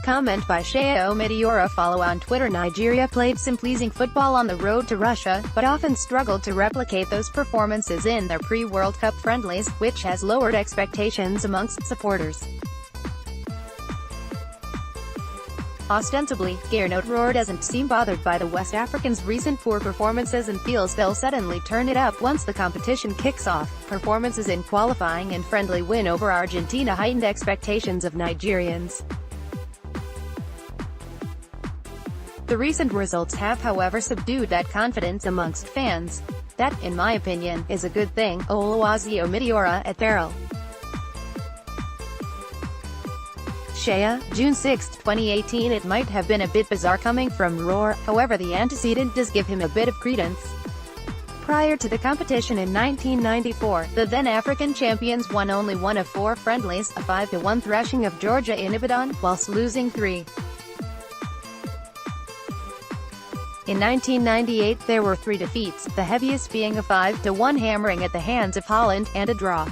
comment by Shea Omidiora follow on Twitter. Nigeria played some pleasing football on the road to Russia, but often struggled to replicate those performances in their pre-World Cup friendlies, which has lowered expectations amongst supporters. Ostensibly, Gernot Rohr doesn't seem bothered by the West Africans' recent poor performances and feels they'll suddenly turn it up once the competition kicks off. Performances in qualifying and friendly win over Argentina heightened expectations of Nigerians. The recent results have however subdued that confidence amongst fans. That, in my opinion, is a good thing. Oluwaseyi Omidiora at Peril. Shea, June 6, 2018. It might have been a bit bizarre coming from Rohr, however the antecedent does give him a bit of credence. Prior to the competition in 1994, the then African champions won only one of 4 friendlies, a 5-1 thrashing of Georgia in Ibadan, whilst losing 3. In 1998 there were 3 defeats, the heaviest being a 5-1 hammering at the hands of Holland, and a draw.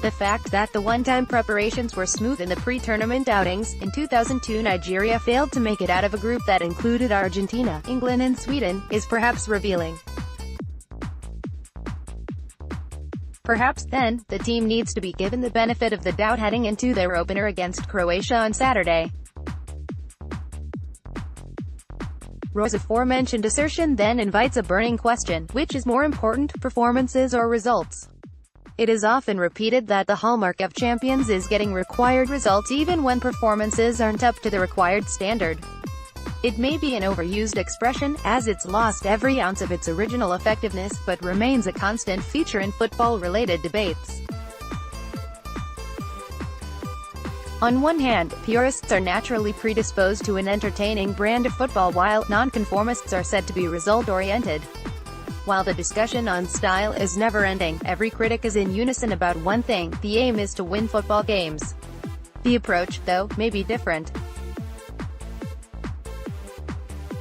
The fact that the one-time preparations were smooth in the pre-tournament outings, in 2002 Nigeria failed to make it out of a group that included Argentina, England and Sweden, is perhaps revealing. Perhaps, then, the team needs to be given the benefit of the doubt heading into their opener against Croatia on Saturday. Rohr's aforementioned assertion then invites a burning question: which is more important, performances or results? It is often repeated that the hallmark of champions is getting required results even when performances aren't up to the required standard. It may be an overused expression, as it's lost every ounce of its original effectiveness, but remains a constant feature in football-related debates. On one hand, purists are naturally predisposed to an entertaining brand of football while nonconformists are said to be result-oriented. While the discussion on style is never-ending, every critic is in unison about one thing: the aim is to win football games. The approach, though, may be different.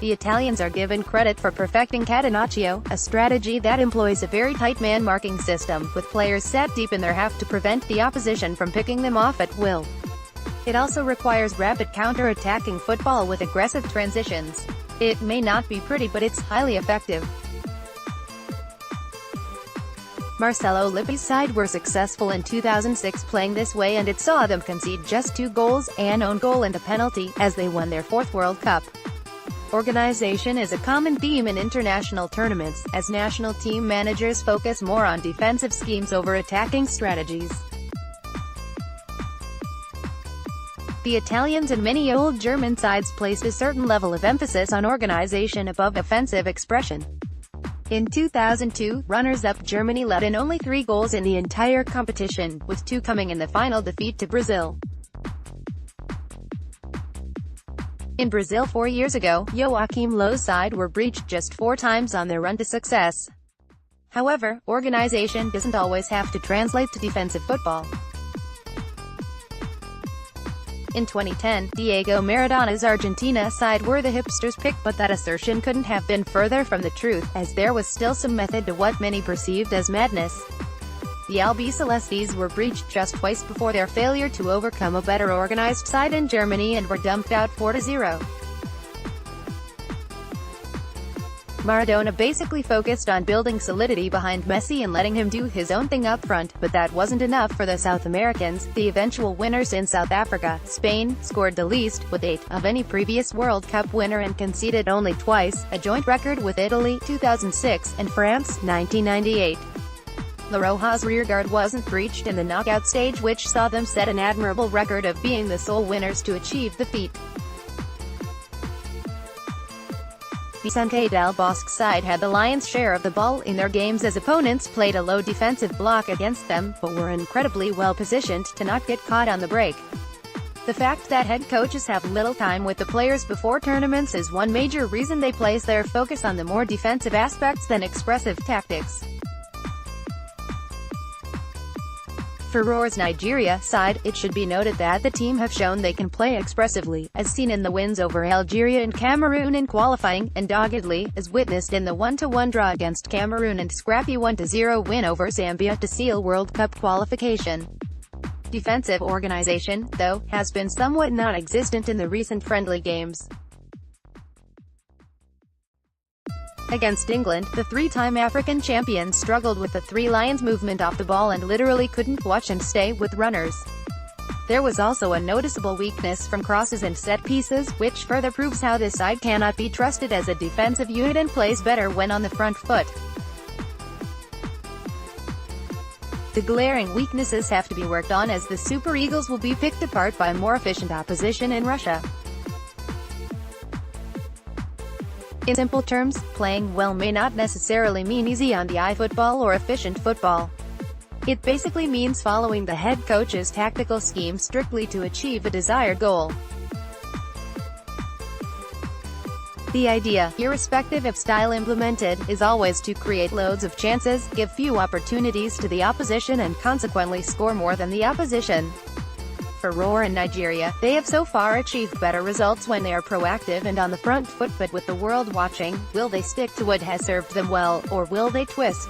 The Italians are given credit for perfecting catenaccio, a strategy that employs a very tight man-marking system, with players set deep in their half to prevent the opposition from picking them off at will. It also requires rapid counter-attacking football with aggressive transitions. It may not be pretty, but it's highly effective. Marcelo Lippi's side were successful in 2006 playing this way, and it saw them concede just 2 goals, an own goal and a penalty, as they won their 4th World Cup. Organization is a common theme in international tournaments, as national team managers focus more on defensive schemes over attacking strategies. The Italians and many old German sides placed a certain level of emphasis on organization above offensive expression. In 2002, runners-up Germany let in only 3 goals in the entire competition, with 2 coming in the final defeat to Brazil. In Brazil 4 years ago, Joachim Löw's side were breached just 4 times on their run to success. However, organization doesn't always have to translate to defensive football. In 2010, Diego Maradona's Argentina side were the hipsters' pick, but that assertion couldn't have been further from the truth, as there was still some method to what many perceived as madness. The Albicelestes were breached just twice before their failure to overcome a better organized side in Germany and were dumped out 4-0. Maradona basically focused on building solidity behind Messi and letting him do his own thing up front, but that wasn't enough for the South Americans. The eventual winners in South Africa, Spain, scored the least, with 8, of any previous World Cup winner and conceded only twice, a joint record with Italy, 2006, and France, 1998. La Roja's rearguard wasn't breached in the knockout stage, which saw them set an admirable record of being the sole winners to achieve the feat. Vicente Del Bosque's side had the lion's share of the ball in their games as opponents played a low defensive block against them, but were incredibly well positioned to not get caught on the break. The fact that head coaches have little time with the players before tournaments is one major reason they place their focus on the more defensive aspects than expressive tactics. For Rohr's Nigeria side, it should be noted that the team have shown they can play expressively, as seen in the wins over Algeria and Cameroon in qualifying, and doggedly, as witnessed in the 1-1 draw against Cameroon and scrappy 1-0 win over Zambia to seal World Cup qualification. defensive organization, though, has been somewhat non-existent in the recent friendly games. Against England, the three-time African champions struggled with the Three Lions movement off the ball and literally couldn't watch and stay with runners. There was also a noticeable weakness from crosses and set pieces, which further proves how this side cannot be trusted as a defensive unit and plays better when on the front foot. The glaring weaknesses have to be worked on, as the Super Eagles will be picked apart by more efficient opposition in Russia. In simple terms, playing well may not necessarily mean easy on the eye football or efficient football. It basically means following the head coach's tactical scheme strictly to achieve a desired goal. The idea, irrespective of style implemented, is always to create loads of chances, give few opportunities to the opposition and consequently score more than the opposition. For Rohr and Nigeria, they have so far achieved better results when they are proactive and on the front foot, but with the world watching, will they stick to what has served them well, or will they twist?